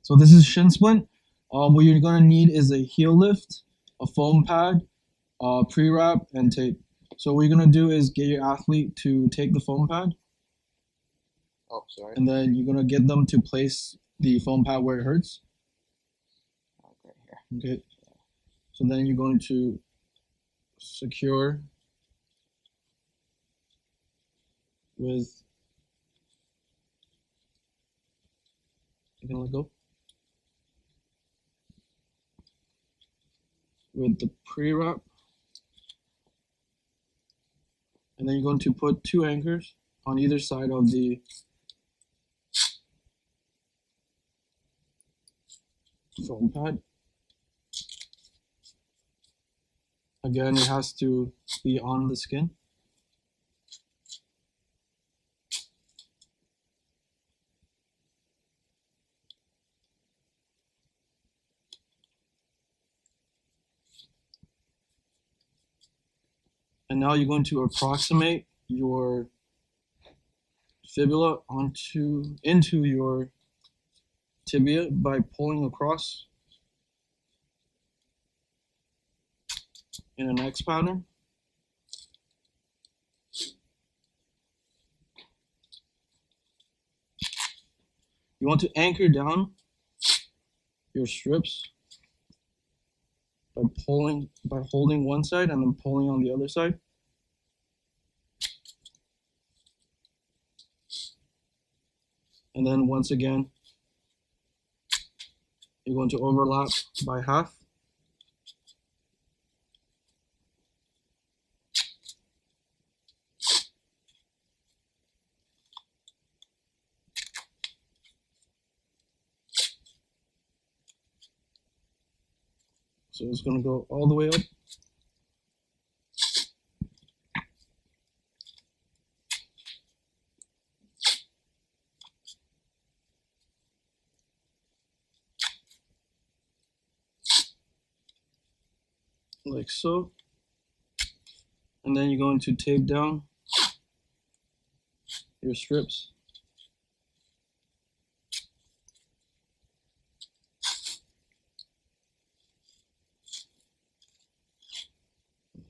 So this is Shin Splint. What you're gonna need is a heel lift, a foam pad, pre-wrap, and tape. So what you're gonna do is get your athlete to take the foam pad. Oh, sorry. And then you're gonna get them to place the foam pad where it hurts. Right here. Okay. So then you're going to secure with. You can let go. With the pre-wrap. And then you're going to put 2 anchors on either side of the foam pad. Again, it has to be on the skin. And now you're going to approximate your fibula into your tibia by pulling across in an X pattern. You want to anchor down your strips by holding one side and then pulling on the other side. And then once again, you're going to overlap by half. So it's going to go all the way up. Like so. And then you're going to tape down your strips.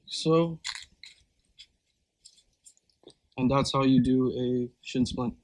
So, and that's how you do a shin splint.